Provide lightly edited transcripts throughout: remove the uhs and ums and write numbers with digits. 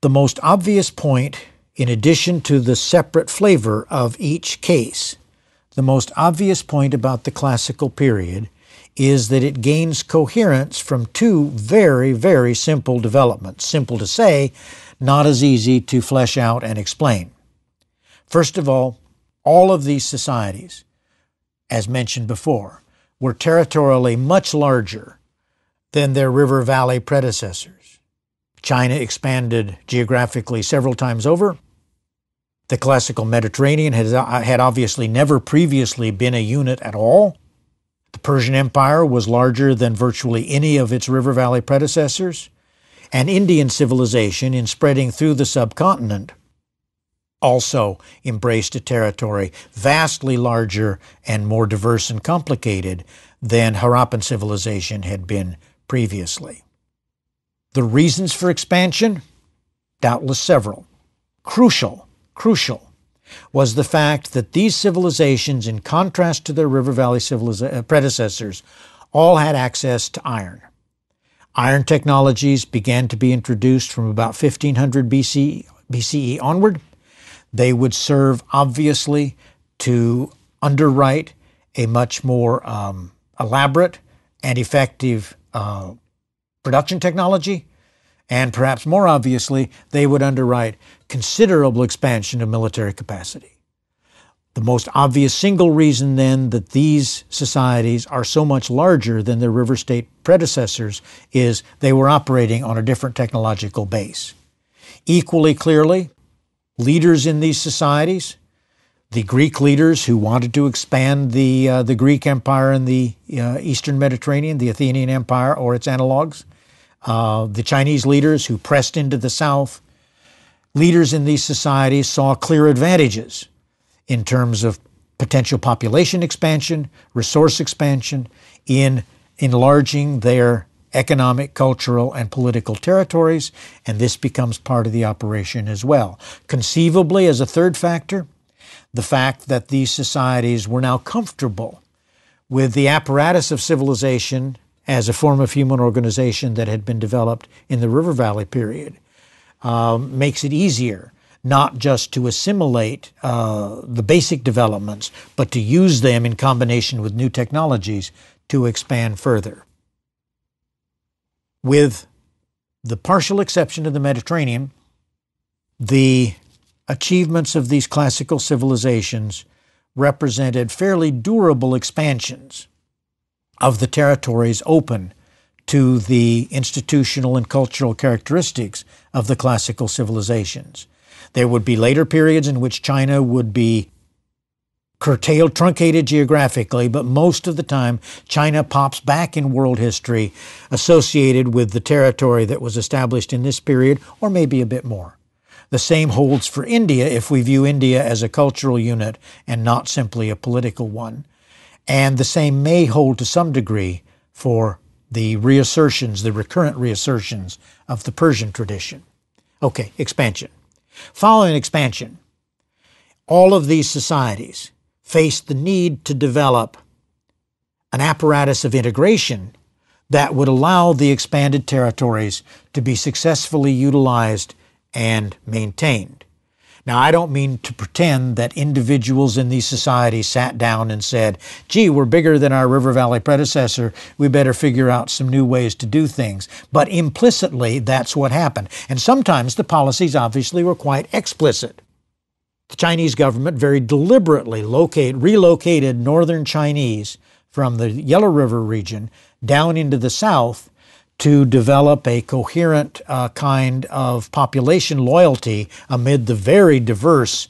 The most obvious point, in addition to the separate flavor of each case, the most obvious point about the classical period is that it gains coherence from two very, very simple developments. Simple to say, not as easy to flesh out and explain. First of all of these societies, as mentioned before, were territorially much larger than their river valley predecessors. China expanded geographically several times over. The classical Mediterranean had obviously never previously been a unit at all. The Persian Empire was larger than virtually any of its river valley predecessors, and Indian civilization, in spreading through the subcontinent, also embraced a territory vastly larger and more diverse and complicated than Harappan civilization had been previously. The reasons for expansion? Doubtless several. Crucial was the fact that these civilizations, in contrast to their river valley predecessors, all had access to iron. Iron technologies began to be introduced from about 1500 BCE onward. They would serve, obviously, to underwrite a much more elaborate and effective production technology, and perhaps more obviously, they would underwrite considerable expansion of military capacity. The most obvious single reason then that these societies are so much larger than their river state predecessors is they were operating on a different technological base. Equally clearly, leaders in these societies, the Greek leaders who wanted to expand the Greek Empire in the Eastern Mediterranean, the Athenian Empire or its analogs, the Chinese leaders who pressed into the south, leaders in these societies saw clear advantages in terms of potential population expansion, resource expansion, in enlarging their economic, cultural, and political territories, and this becomes part of the operation as well. Conceivably, as a third factor, the fact that these societies were now comfortable with the apparatus of civilization as a form of human organization that had been developed in the River Valley period makes it easier not just to assimilate the basic developments, but to use them in combination with new technologies to expand further. With the partial exception of the Mediterranean, the achievements of these classical civilizations represented fairly durable expansions of the territories open to the institutional and cultural characteristics of the classical civilizations. There would be later periods in which China would be curtailed, truncated geographically, but most of the time China pops back in world history associated with the territory that was established in this period, or maybe a bit more. The same holds for India if we view India as a cultural unit and not simply a political one. And the same may hold to some degree for the reassertions, the recurrent reassertions of the Persian tradition. Okay, expansion. Following expansion, all of these societies faced the need to develop an apparatus of integration that would allow the expanded territories to be successfully utilized and maintained. Now, I don't mean to pretend that individuals in these societies sat down and said, gee, we're bigger than our River Valley predecessor, we better figure out some new ways to do things. But implicitly, that's what happened. And sometimes the policies obviously were quite explicit. The Chinese government very deliberately relocated northern Chinese from the Yellow River region down into the south to develop a coherent kind of population loyalty amid the very diverse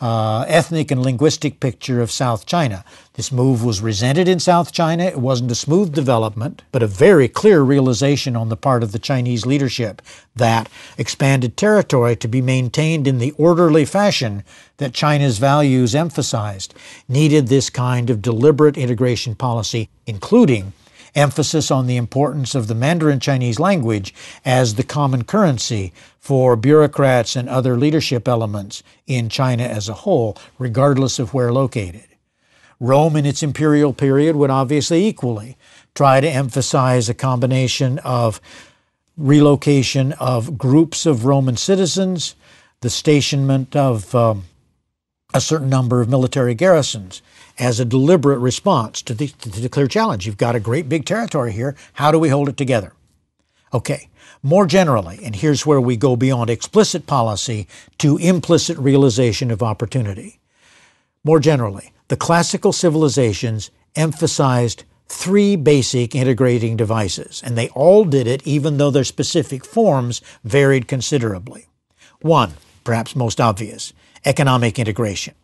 ethnic and linguistic picture of South China. This move was resented in South China. It wasn't a smooth development, but a very clear realization on the part of the Chinese leadership that expanded territory to be maintained in the orderly fashion that China's values emphasized needed this kind of deliberate integration policy, including emphasis on the importance of the Mandarin Chinese language as the common currency for bureaucrats and other leadership elements in China as a whole, regardless of where located. Rome in its imperial period would obviously equally try to emphasize a combination of relocation of groups of Roman citizens, the stationment of a certain number of military garrisons as a deliberate response to the clear challenge. You've got a great big territory here. How do we hold it together? Okay, more generally, and here's where we go beyond explicit policy to implicit realization of opportunity. More generally, the classical civilizations emphasized three basic integrating devices, and they all did it even though their specific forms varied considerably. One, perhaps most obvious, economic integration.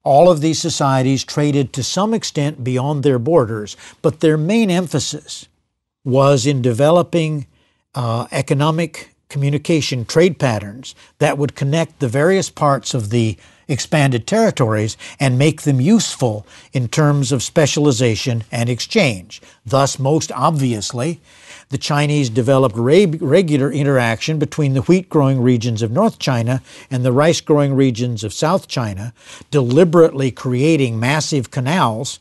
All of these societies traded to some extent beyond their borders, but their main emphasis was in developing economic communication trade patterns that would connect the various parts of the expanded territories and make them useful in terms of specialization and exchange. Thus, most obviously, the Chinese developed regular interaction between the wheat-growing regions of North China and the rice-growing regions of South China, deliberately creating massive canals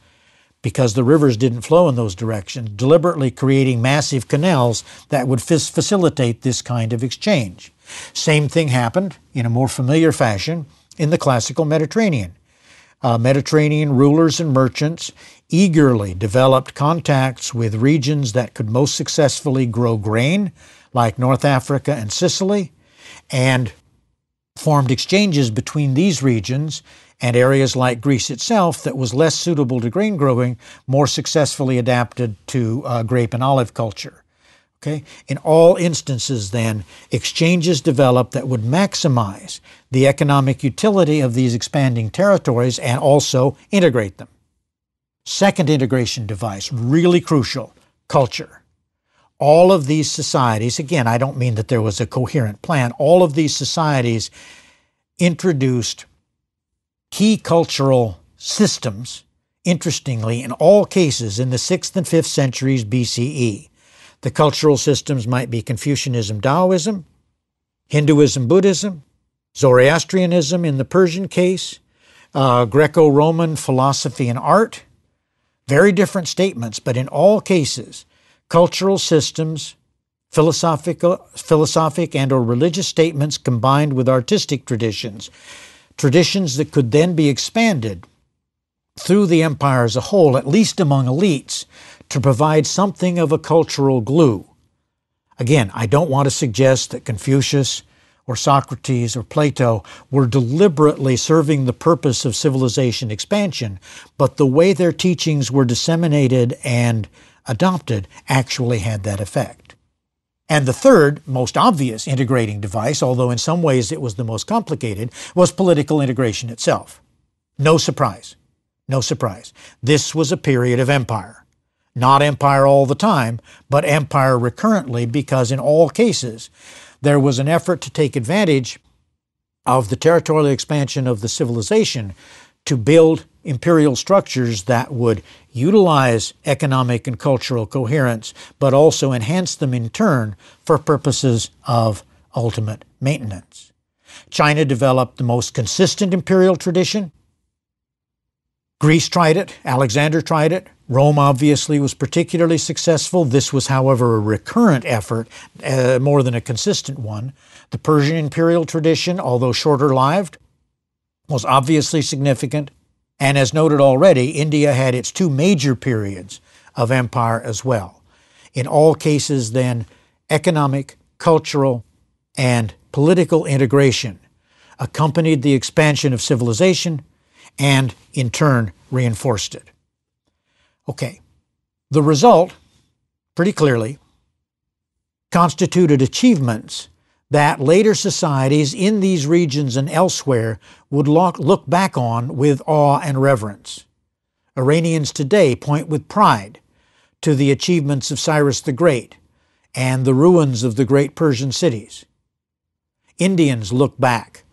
because the rivers didn't flow in those directions, deliberately creating massive canals that would facilitate this kind of exchange. Same thing happened in a more familiar fashion in the classical Mediterranean. Mediterranean rulers and merchants eagerly developed contacts with regions that could most successfully grow grain, like North Africa and Sicily, and formed exchanges between these regions and areas like Greece itself that was less suitable to grain growing, more successfully adapted to grape and olive culture. Okay? In all instances, then, exchanges developed that would maximize the economic utility of these expanding territories and also integrate them. Second integration device, really crucial, culture. All of these societies, again, I don't mean that there was a coherent plan, all of these societies introduced key cultural systems, interestingly, in all cases in the 6th and 5th centuries BCE. The cultural systems might be Confucianism, Taoism, Hinduism, Buddhism, Zoroastrianism in the Persian case, Greco-Roman philosophy and art. Very different statements, but in all cases, cultural systems, philosophic and or religious statements combined with artistic traditions that could then be expanded through the empire as a whole, at least among elites, to provide something of a cultural glue. Again, I don't want to suggest that Confucius or Socrates or Plato were deliberately serving the purpose of civilization expansion, but the way their teachings were disseminated and adopted actually had that effect. And the third, most obvious integrating device, although in some ways it was the most complicated, was political integration itself. No surprise. No surprise. This was a period of empire. Not empire all the time, but empire recurrently, because in all cases, there was an effort to take advantage of the territorial expansion of the civilization to build imperial structures that would utilize economic and cultural coherence, but also enhance them in turn for purposes of ultimate maintenance. China developed the most consistent imperial tradition. Greece tried it, Alexander tried it, Rome obviously was particularly successful. This was, however, a recurrent effort, more than a consistent one. The Persian imperial tradition, although shorter-lived, was obviously significant. And as noted already, India had its two major periods of empire as well. In all cases, then, economic, cultural, and political integration accompanied the expansion of civilization and, in turn, reinforced it. Okay, the result, pretty clearly, constituted achievements that later societies in these regions and elsewhere would look back on with awe and reverence. Iranians today point with pride to the achievements of Cyrus the Great and the ruins of the great Persian cities. Indians look back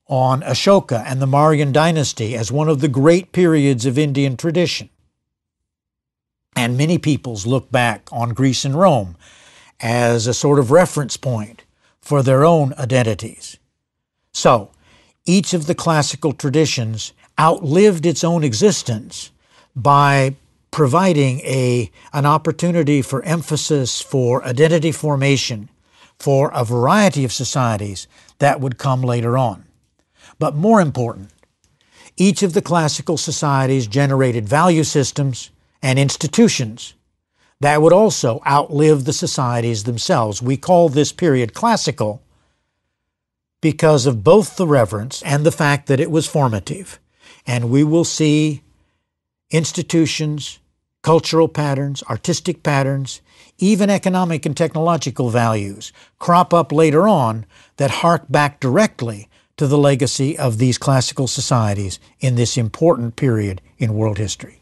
on Ashoka and the Mauryan dynasty as one of the great periods of Indian tradition. And many peoples look back on Greece and Rome as a sort of reference point for their own identities. So, each of the classical traditions outlived its own existence by providing an opportunity for emphasis, for identity formation, for a variety of societies that would come later on. But more important, each of the classical societies generated value systems and institutions that would also outlive the societies themselves. We call this period classical because of both the reverence and the fact that it was formative. And we will see institutions, cultural patterns, artistic patterns, even economic and technological values crop up later on that hark back directly to the legacy of these classical societies in this important period in world history.